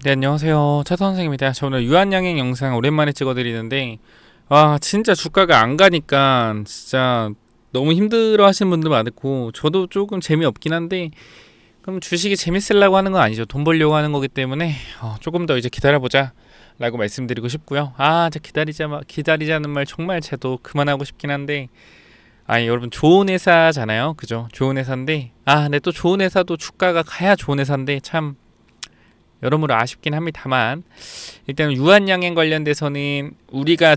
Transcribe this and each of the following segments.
네, 안녕하세요. 차 선생입니다. 저 오늘 유한양행 영상 오랜만에 찍어드리는데, 와, 진짜 주가가 안 가니까, 진짜 너무 힘들어 하시는 분들 많고, 저도 조금 재미없긴 한데, 그럼 주식이 재밌으려고 하는 건 아니죠. 돈 벌려고 하는 거기 때문에, 조금 더 이제 기다려보자. 라고 말씀드리고 싶고요. 이제 기다리자는 말 정말 저도 그만하고 싶긴 한데, 여러분, 좋은 회사잖아요. 그죠? 좋은 회사인데, 근데 또 좋은 회사도 주가가 가야 좋은 회사인데, 참, 여러모로 아쉽긴 합니다만 일단 유한양행 관련돼서는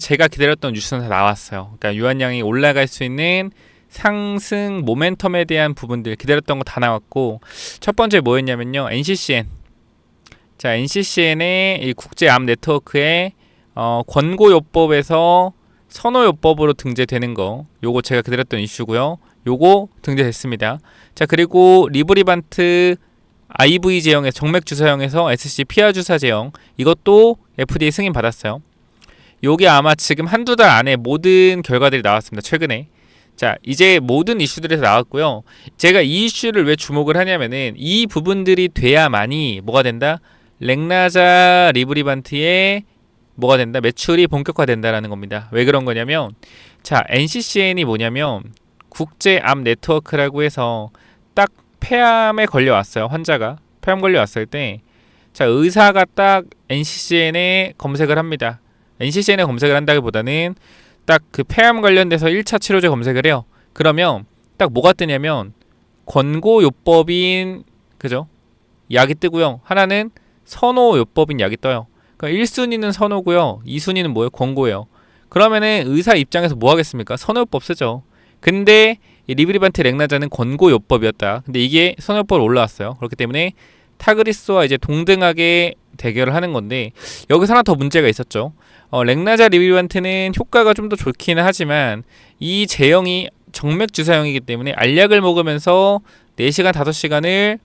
제가 기다렸던 뉴스는 다 나왔어요. 그러니까 유한양이 올라갈 수 있는 상승 모멘텀에 대한 부분들 기다렸던 거 다 나왔고, 첫 번째 뭐였냐면요, NCCN. 자, NCCN의 이 국제암 네트워크의 권고요법에서 선호요법으로 등재되는 거, 요거 제가 기다렸던 이슈고요. 요거 등재됐습니다. 자, 그리고 리브리반트 IV 제형의 정맥 주사형에서 SC 피하 주사 제형, 이것도 FDA 승인 받았어요. 요게 아마 지금 한두 달 안에 모든 결과들이 나왔습니다. 최근에. 자, 이제 모든 이슈들에서 나왔고요. 제가 이 이슈를 왜 주목을 하냐면은 이 부분들이 돼야만이 뭐가 된다? 렉나자 리브리반트의 뭐가 된다? 매출이 본격화된다라는 겁니다. 왜 그런 거냐면, 자, NCCN이 뭐냐면 국제암 네트워크라고 해서 딱 폐암에 걸려왔어요. 환자가 폐암 걸려왔을 때, 자, 의사가 딱 NCCN에 검색을 합니다. NCCN에 검색을 한다기보다는 딱 그 폐암 관련돼서 1차 치료제 검색을 해요. 그러면 딱 뭐가 뜨냐면 권고요법인, 그죠? 약이 뜨고요. 하나는 선호요법인 약이 떠요. 그러니까 1순위는 선호고요. 2순위는 뭐예요? 권고예요. 그러면은 의사 입장에서 뭐 하겠습니까? 선호요법 쓰죠. 근데 이 리브리반트 렉나자는 권고요법이었다. 근데 이게 선호요법으로 올라왔어요. 그렇기 때문에 타그리스와 이제 동등하게 대결을 하는 건데, 여기서 하나 더 문제가 있었죠. 렉나자 리브리반트는 효과가 좀 더 좋기는 하지만 이 제형이 정맥 주사형이기 때문에 알약을 먹으면서 4시간 5시간을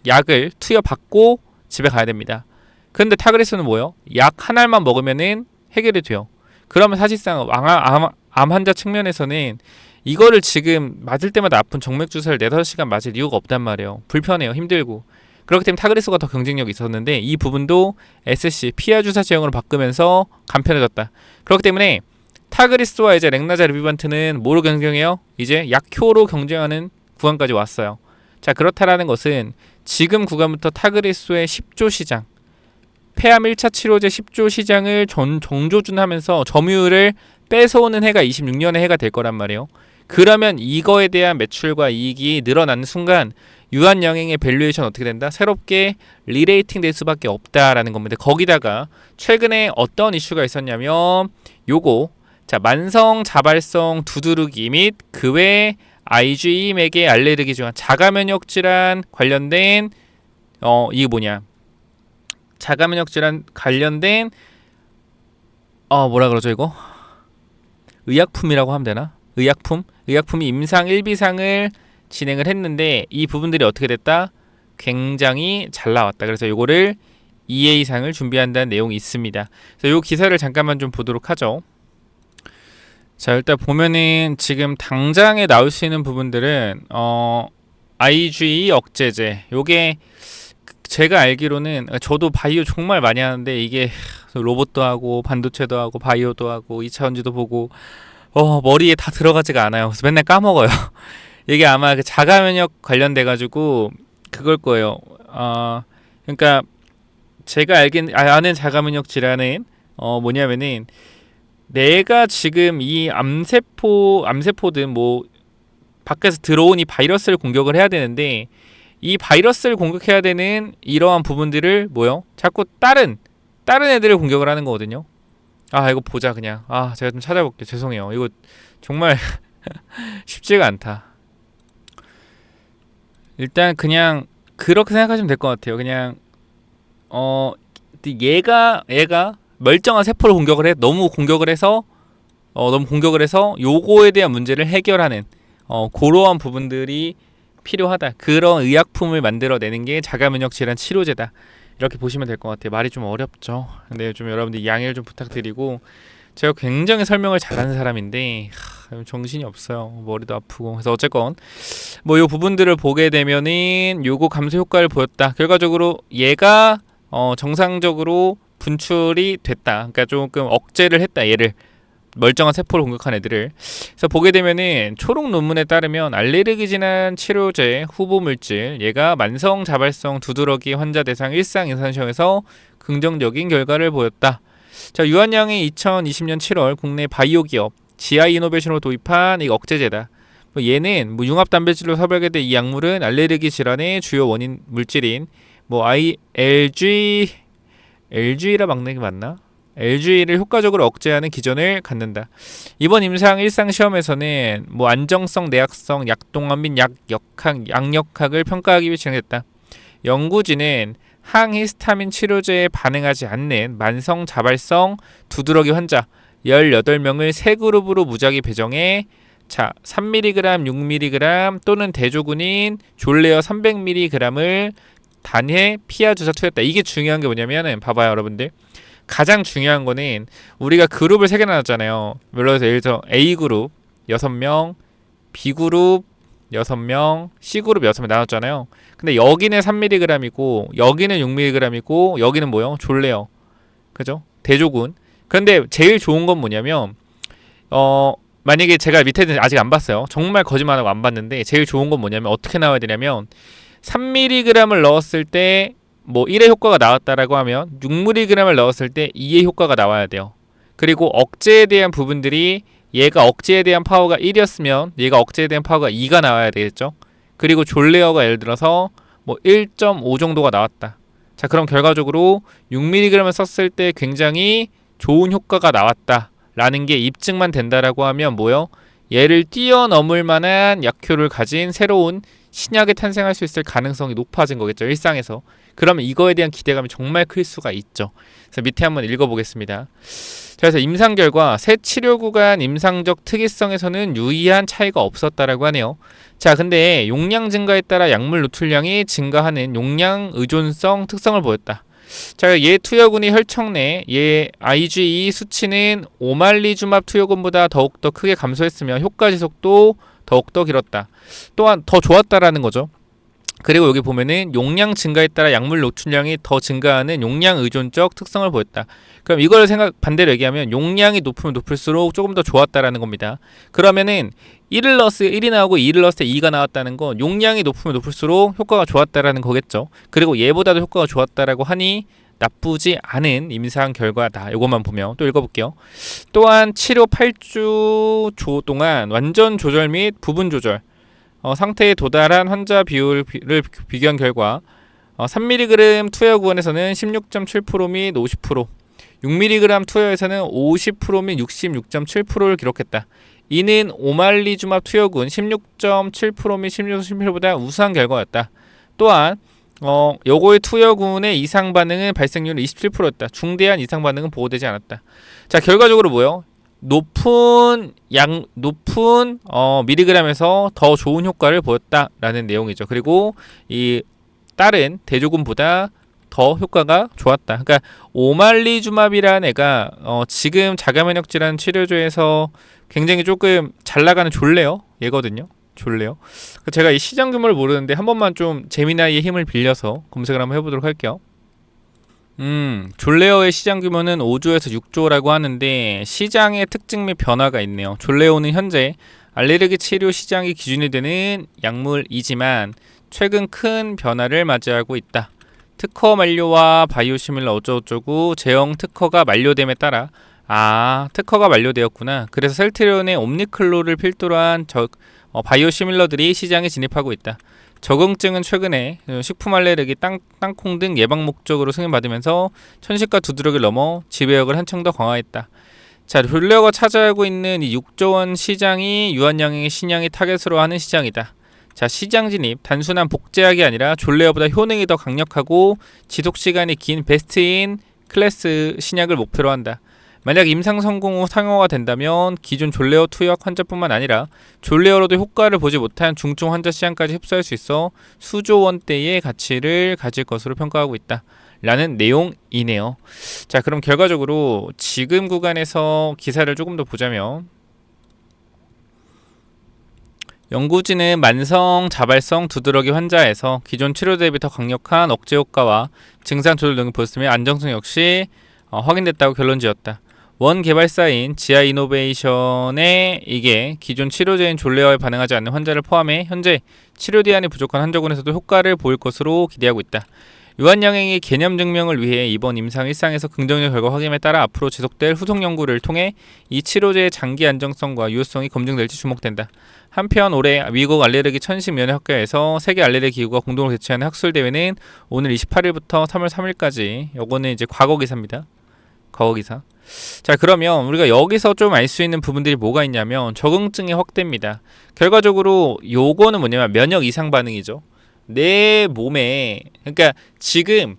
약을 투여받고 집에 가야 됩니다. 근데 타그리스는 뭐예요? 약 한 알만 먹으면은 해결이 돼요. 그러면 사실상 암 환자 측면에서는 이거를 지금 맞을 때마다 아픈 정맥 주사를 4-5시간 맞을 이유가 없단 말이에요. 불편해요. 힘들고. 그렇기 때문에 타그리스가 더 경쟁력이 있었는데, 이 부분도 SC 피하 주사 제형으로 바꾸면서 간편해졌다. 그렇기 때문에 타그리스와 이제 렉나자 리브리반트는 뭐로 경쟁해요? 이제 약효로 경쟁하는 구간까지 왔어요. 자, 그렇다라는 것은 지금 구간부터 타그리스의 10조 시장, 폐암 1차 치료제 10조 시장을 정조준하면서 점유율을 뺏어오는 해가 26년의 해가 될 거란 말이에요. 그러면 이거에 대한 매출과 이익이 늘어나는 순간 유한양행의 밸류에이션 어떻게 된다? 새롭게 리레이팅 될 수밖에 없다라는 겁니다. 거기다가 최근에 어떤 이슈가 있었냐면 요거, 자, 만성 자발성 두드러기 및 그 외 IgE 맥의 알레르기 중 자가 면역 질환 관련된 이게 뭐냐? 자가 면역 질환 관련된 뭐라 그러죠 이거? 의약품이라고 하면 되나? 의약품이 임상 1비상을 진행을 했는데, 이 부분들이 어떻게 됐다? 굉장히 잘 나왔다. 그래서 요거를 EA상을 준비한다는 내용이 있습니다. 그래서 요 기사를 잠깐만 좀 보도록 하죠. 자, 일단 보면은 지금 당장에 나올 수 있는 부분들은 IgE 억제제, 요게 제가 알기로는, 저도 바이오 정말 많이 하는데 이게 로봇도 하고 반도체도 하고 바이오도 하고 2차원지도 보고 머리에 다 들어가지가 않아요. 그래서 맨날 까먹어요. 이게 아마 그 자가 면역 관련돼 가지고 그걸 거예요. 그러니까 제가 아는 자가 면역 질환은 뭐냐면은, 내가 지금 이 암세포든 뭐 밖에서 들어온 이 바이러스를 공격을 해야 되는데, 이 바이러스를 공격해야 되는 이러한 부분들을 자꾸 다른 애들을 공격을 하는 거거든요. 이거 보자 그냥. 제가 좀 찾아볼게요. 죄송해요. 이거 정말 쉽지가 않다. 일단 그냥 그렇게 생각하시면 될 것 같아요. 그냥 얘가 멀쩡한 세포를 너무 공격을 해서 요거에 대한 문제를 해결하는 그러한 부분들이 필요하다. 그런 의약품을 만들어내는 게 자가면역 질환 치료제다. 이렇게 보시면 될 것 같아요. 말이 좀 어렵죠. 근데 좀 여러분들 양해를 좀 부탁드리고, 제가 굉장히 설명을 잘하는 사람인데 정신이 없어요. 머리도 아프고. 그래서 어쨌건 뭐 요 부분들을 보게 되면은 요거 감소 효과를 보였다. 결과적으로 얘가 정상적으로 분출이 됐다. 그러니까 조금 억제를 했다. 얘를 멀쩡한 세포를 공격한 애들을. 그래서 보게 되면은 초록 논문에 따르면 알레르기 진한 치료제 후보 물질 얘가 만성 자발성 두드러기 환자 대상 일상 임상시험에서 긍정적인 결과를 보였다. 자, 유한양이 2020년 7월 국내 바이오 기업 GI 이노베이션으로 도입한 이 억제제다. 얘는 융합 단백질로 설계된 이 약물은 알레르기 질환의 주요 원인 물질인 LG라 막는 게 맞나? LG를 효과적으로 억제하는 기전을 갖는다. 이번 임상 일상 시험에서는 안정성, 내약성, 약동화 및 약역학을 평가하기 위해 진행됐다. 연구진은 항히스타민 치료제에 반응하지 않는 만성 자발성 두드러기 환자 18명을 세 그룹으로 무작위 배정해 3mg, 6mg 또는 대조군인 졸레어 300mg을 단회 피하 주사 투여했다. 이게 중요한 게 뭐냐면은 봐봐요, 여러분들. 가장 중요한 거는 우리가 그룹을 3개 나눴잖아요. 예를 들어서 A그룹 6명, B그룹 6명, C그룹 6명 나눴잖아요. 근데 여기는 3mg이고 여기는 6mg이고 여기는 뭐요? 졸레요. 그죠? 대조군. 그런데 제일 좋은 건 뭐냐면 만약에 제가 밑에는 아직 안 봤어요. 정말 거짓말하고 안 봤는데 제일 좋은 건 뭐냐면 어떻게 나와야 되냐면 3mg을 넣었을 때 1의 효과가 나왔다라고 하면 6mg을 넣었을 때 2의 효과가 나와야 돼요. 그리고 억제에 대한 부분들이 얘가 억제에 대한 파워가 1이었으면 얘가 억제에 대한 파워가 2가 나와야 되겠죠. 그리고 졸레어가 예를 들어서 1.5 정도가 나왔다. 자, 그럼 결과적으로 6mg을 썼을 때 굉장히 좋은 효과가 나왔다 라는 게 입증만 된다라고 하면 얘를 뛰어넘을 만한 약효를 가진 새로운 신약이 탄생할 수 있을 가능성이 높아진 거겠죠, 일상에서. 그러면 이거에 대한 기대감이 정말 클 수가 있죠. 그래서 밑에 한번 읽어보겠습니다. 자, 그래서 임상 결과 새 치료 구간 임상적 특이성에서는 유의한 차이가 없었다라고 하네요. 자, 근데 용량 증가에 따라 약물 노출량이 증가하는 용량 의존성 특성을 보였다. 자, 얘 투여군이 혈청 내 얘 IgE 수치는 오말리주맙 투여군보다 더욱더 크게 감소했으며 효과 지속도 더욱더 길었다. 또한 더 좋았다라는 거죠. 그리고 여기 보면은 용량 증가에 따라 약물 노출량이 더 증가하는 용량 의존적 특성을 보였다. 그럼 이걸 반대로 얘기하면 용량이 높으면 높을수록 조금 더 좋았다라는 겁니다. 그러면은 1을 넣었을 때 1이 나오고 2를 넣었을 때 2가 나왔다는 건 용량이 높으면 높을수록 효과가 좋았다라는 거겠죠. 그리고 얘보다도 효과가 좋았다라고 하니 나쁘지 않은 임상 결과다. 이것만 보면 또 읽어볼게요. 또한 치료 8주 동안 완전 조절 및 부분 조절 상태에 도달한 환자 비율을 비교한 결과 3mg 투여 구간에서는 16.7% 및 50%, 6mg 투여에서는 50% 및 66.7%를 기록했다. 이는 오말리주맙 투여군 16.7% 및 16.7%보다 우수한 결과였다. 또한 요거의 투여군의 이상 반응은 발생률은 27%였다. 중대한 이상 반응은 보고되지 않았다. 자, 결과적으로 뭐예요? 높은 미리그램에서 더 좋은 효과를 보였다라는 내용이죠. 그리고 이 다른 대조군보다 더 효과가 좋았다. 그러니까 오말리주맙이라는 애가 지금 자가면역 질환 치료제에서 굉장히 조금 잘 나가는 졸레요 얘거든요. 졸레요. 제가 이 시장 규모를 모르는데 한 번만 좀 제미나이의 힘을 빌려서 검색을 한번 해보도록 할게요. 졸레오의 시장 규모는 5조에서 6조라고 하는데 시장의 특징 및 변화가 있네요. 졸레오는 현재 알레르기 치료 시장이 기준이 되는 약물이지만 최근 큰 변화를 맞이하고 있다. 특허 만료와 바이오시밀러 어쩌고저쩌고 제형 특허가 만료됨에 따라 특허가 만료되었구나. 그래서 셀트리온의 옴니클로를 필두로 한 바이오시밀러들이 시장에 진입하고 있다. 적응증은 최근에 식품 알레르기, 땅콩 등 예방 목적으로 승인받으면서 천식과 두드러기를 넘어 지배력을 한층 더 강화했다. 자, 졸레어가 차지하고 있는 이 6조 원 시장이 유한양행의 신약이 타겟으로 하는 시장이다. 자, 시장 진입, 단순한 복제약이 아니라 졸레어보다 효능이 더 강력하고 지속시간이 긴 베스트인 클래스 신약을 목표로 한다. 만약 임상 성공 후 상용화가 된다면 기존 졸레어 투약 환자뿐만 아니라 졸레어로도 효과를 보지 못한 중증 환자 시장까지 흡수할 수 있어 수조 원대의 가치를 가질 것으로 평가하고 있다. 라는 내용이네요. 자, 그럼 결과적으로 지금 구간에서 기사를 조금 더 보자면 연구진은 만성 자발성 두드러기 환자에서 기존 치료 대비 더 강력한 억제 효과와 증상 조절 등을 보였으며 안정성 역시 확인됐다고 결론지었다. 원 개발사인 지아이노베이션의 이게 기존 치료제인 졸레어에 반응하지 않는 환자를 포함해 현재 치료 대안이 부족한 환자군에서도 효과를 보일 것으로 기대하고 있다. 유한양행의 개념 증명을 위해 이번 임상 1상에서 긍정적 결과 확인에 따라 앞으로 지속될 후속 연구를 통해 이 치료제의 장기 안정성과 유효성이 검증될지 주목된다. 한편 올해 미국 알레르기 천식위원회학회에서 세계 알레르기 기구가 공동으로 개최하는 학술 대회는 오늘 28일부터 3월 3일까지 요거는 이제 과거 기사입니다. 과거 기사. 자, 그러면 우리가 여기서 좀 알 수 있는 부분들이 뭐가 있냐면 적응증의 확대입니다. 결과적으로 요거는 뭐냐면 면역 이상 반응이죠. 내 몸에, 그러니까 지금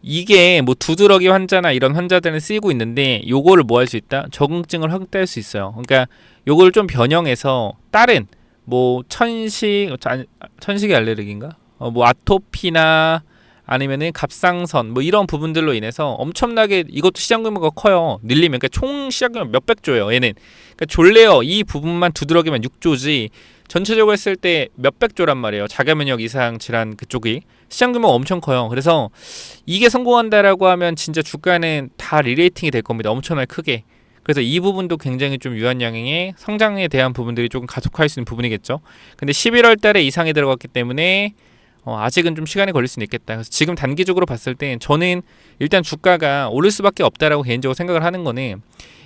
이게 뭐 두드러기 환자나 이런 환자들은 쓰이고 있는데 요거를 뭐 할 수 있다? 적응증을 확대할 수 있어요. 그러니까 요걸 좀 변형해서 다른 뭐 천식이 알레르기인가? 뭐 아토피나 아니면은 갑상선 뭐 이런 부분들로 인해서 엄청나게 이것도 시장 규모가 커요. 늘리면 그러니까 총 시장 규모 몇백 조예요. 얘는 그러니까 졸레어 이 부분만 두드러기만 6조지 전체적으로 했을 때 몇백 조란 말이에요. 자가 면역 이상 질환 그쪽이 시장 규모가 엄청 커요. 그래서 이게 성공한다라고 하면 진짜 주가는 다 리레이팅이 될 겁니다. 엄청나게 크게. 그래서 이 부분도 굉장히 좀 유한양행의 성장에 대한 부분들이 조금 가속화할 수 있는 부분이겠죠. 근데 11월 달에 이상이 들어갔기 때문에 아직은 좀 시간이 걸릴 수는 있겠다. 그래서 지금 단기적으로 봤을 땐 저는 일단 주가가 오를 수밖에 없다라고 개인적으로 생각을 하는 거는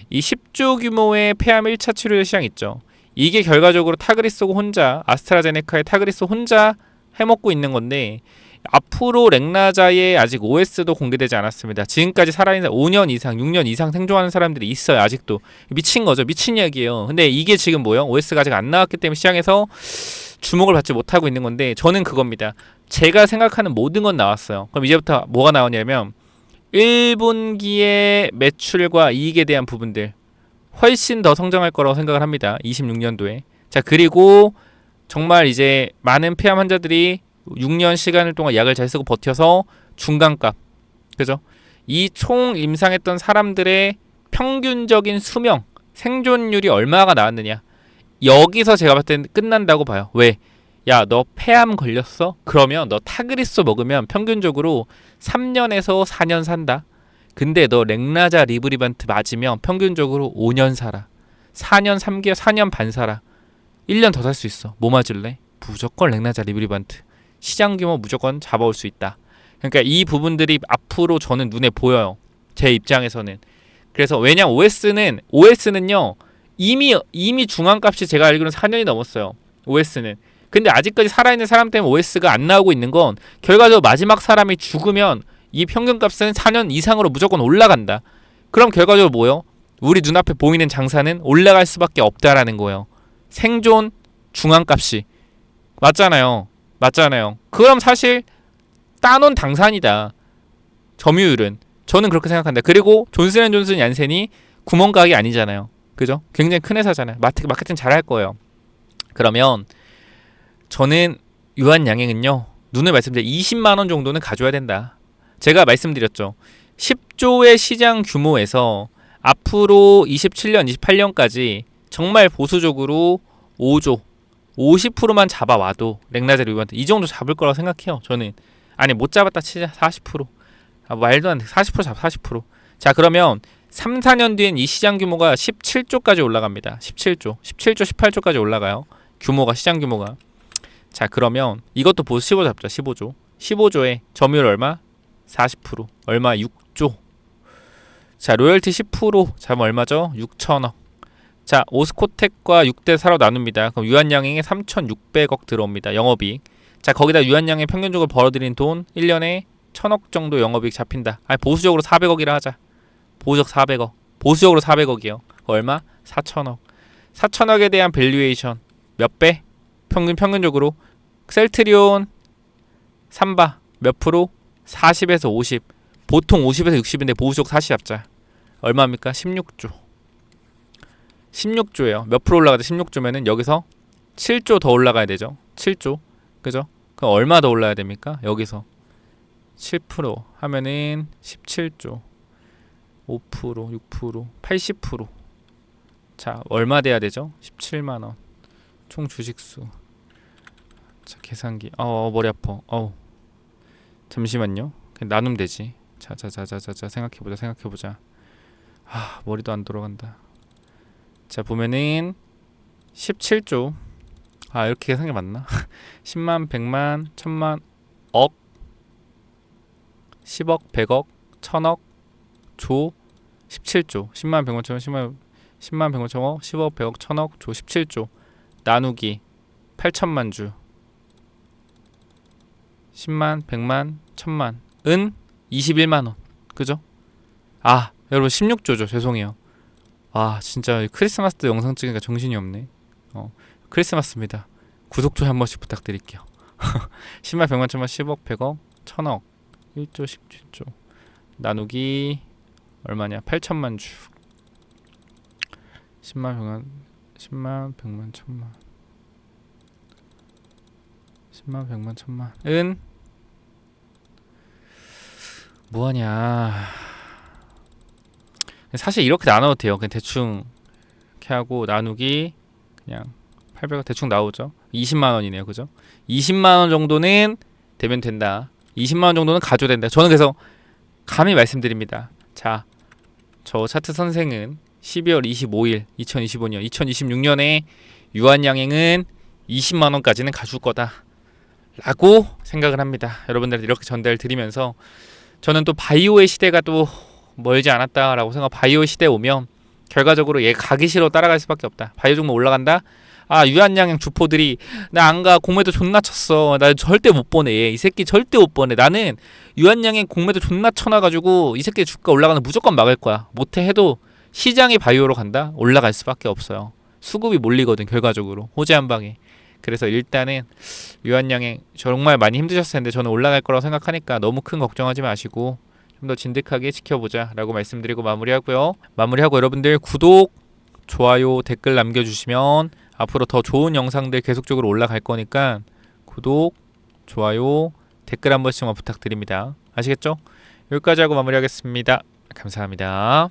이 10조 규모의 폐암 1차 치료 시장 있죠. 이게 결과적으로 타그리스 혼자, 아스트라제네카의 타그리스 혼자 해먹고 있는 건데 앞으로 렉나자의 아직 OS도 공개되지 않았습니다. 지금까지 살아있는 5년 이상, 6년 이상 생존하는 사람들이 있어요. 아직도. 미친 거죠. 미친 이야기예요. 근데 이게 지금 뭐요? OS가 아직 안 나왔기 때문에 시장에서 주목을 받지 못하고 있는 건데 저는 그겁니다. 제가 생각하는 모든 건 나왔어요. 그럼 이제부터 뭐가 나오냐면 1분기의 매출과 이익에 대한 부분들 훨씬 더 성장할 거라고 생각을 합니다. 26년도에. 자, 그리고 정말 이제 많은 폐암 환자들이 6년 시간을 동안 약을 잘 쓰고 버텨서 중간값, 그죠? 이 총 임상했던 사람들의 평균적인 수명, 생존율이 얼마가 나왔느냐. 여기서 제가 봤을 때는 끝난다고 봐요. 왜? 야, 너 폐암 걸렸어? 그러면 너 타그리스 먹으면 평균적으로 3년에서 4년 산다. 근데 너 렉나자 리브리반트 맞으면 평균적으로 5년 살아. 4년 3개월, 4년 반 살아. 1년 더 살 수 있어. 뭐 맞을래? 무조건 렉나자 리브리반트. 시장 규모 무조건 잡아올 수 있다. 그러니까 이 부분들이 앞으로 저는 눈에 보여요. 제 입장에서는. 그래서 왜냐면 OS는요. 이미 중앙값이 제가 알기로는 4년이 넘었어요. OS는. 근데 아직까지 살아있는 사람 때문에 OS가 안 나오고 있는 건 결과적으로 마지막 사람이 죽으면 이 평균값은 4년 이상으로 무조건 올라간다. 그럼 결과적으로 뭐요? 우리 눈앞에 보이는 장사는 올라갈 수밖에 없다라는 거예요. 생존 중앙값이. 맞잖아요. 그럼 사실 따놓은 당산이다. 점유율은. 저는 그렇게 생각한다. 그리고 존슨앤존슨 얀센이 구멍가게 아니잖아요. 그죠? 굉장히 큰 회사잖아요. 마케팅 잘할 거예요. 그러면 저는 유한양행은요. 눈을 말씀드려 20만 원 정도는 가져야 된다. 제가 말씀드렸죠. 10조의 시장 규모에서 앞으로 27년, 28년까지 정말 보수적으로 5조, 50%만 잡아와도 렉나자 리브리반트 이 정도 잡을 거라고 생각해요. 저는. 아니 못 잡았다 치자 40%. 말도 안 돼. 40% 잡아 40%. 자, 그러면 3, 4년 뒤엔 이 시장 규모가 17조까지 올라갑니다. 17조, 18조까지 올라가요. 규모가 시장 규모가. 자, 그러면 이것도 보수 15 잡자. 15조. 15조에 점유율 얼마? 40%. 얼마? 6조. 자, 로열티 10% 잡으면 얼마죠? 6천억. 자, 오스코텍과 6대 4로 나눕니다. 그럼 유한양행에 3,600억 들어옵니다. 영업이익. 자, 거기다 유한양행 평균적으로 벌어들인 돈 1년에 1,000억 정도 영업이익 잡힌다. 아니, 보수적으로 400억이라 하자. 보수적 400억. 보수적으로 400억이요. 얼마? 4천억. 4천억에 대한 밸류에이션 몇 배? 평균적으로 셀트리온 3바 몇 프로? 40에서 50. 보통 50에서 60인데 보수적 40 잡자. 얼마입니까? 16조. 16조예요. 몇 프로 올라가죠? 16조면은 여기서 7조 더 올라가야 되죠. 7조. 그죠? 그럼 얼마 더 올라야 됩니까? 여기서 7% 하면은 17조. 5%, 6%, 80%. 자, 얼마 돼야 되죠? 17만 원. 총 주식수 자, 계산기. 머리 아파. 잠시만요. 그냥 나누면 되지. 자, 생각해보자. 머리도 안 돌아간다. 자, 보면은 17조. 이렇게 계산이 맞나? 10만, 100만, 1000만, 억, 10억, 100억, 1000억, 조, 17조. 10만, 100만, 1000만, 10만, 100만, 1000억, 10억, 100억, 1000억, 조 17조. 나누기 8천만 주. 10만, 100만, 1000만 은 21만 원. 그죠? 여러분 16조죠. 죄송해요. 진짜 크리스마스 때 영상 찍으니까 정신이 없네. 크리스마스입니다. 구독 좋아요 한 번씩 부탁드릴게요. 10만, 100만, 1000만, 10억, 100억, 1000억, 1조, 17조 나누기 얼마냐? 8천만 주. 10만, 100만, 10만, 100만, 1000만 10만, 100만, 1000만 은 뭐하냐? 사실 이렇게 나눠도 돼요. 그냥 대충 이렇게 하고 나누기 그냥 800원 대충 나오죠. 20만 원이네요. 그죠? 20만 원 정도는 되면 된다. 20만 원 정도는 가져야 된다. 저는 그래서 감히 말씀드립니다. 자, 저 차트 선생은 12월 25일 2025년 2026년에 유한양행은 20만 원까지는 가줄 거다 라고 생각을 합니다. 여러분들한테 이렇게 전달 드리면서 저는 또 바이오의 시대가 또 멀지 않았다라고 생각. 바이오 시대에 오면 결과적으로 얘 가기 싫어 따라갈 수밖에 없다. 바이오 종목 올라간다. 유한양행 주포들이 나 안 가. 공매도 존나 쳤어. 나 절대 못 보내. 얘. 이 새끼 절대 못 보내. 나는 유한양행 공매도 존나 쳐놔가지고 이 새끼 주가 올라가는 무조건 막을 거야. 못해 해도 시장이 바이오로 간다. 올라갈 수밖에 없어요. 수급이 몰리거든 결과적으로 호재 한 방에. 그래서 일단은 유한양행 정말 많이 힘드셨을 텐데 저는 올라갈 거라고 생각하니까 너무 큰 걱정하지 마시고 좀 더 진득하게 지켜보자 라고 말씀드리고 마무리하고 여러분들 구독, 좋아요, 댓글 남겨주시면 앞으로 더 좋은 영상들 계속적으로 올라갈 거니까 구독, 좋아요, 댓글 한 번씩만 부탁드립니다. 아시겠죠? 여기까지 하고 마무리하겠습니다. 감사합니다.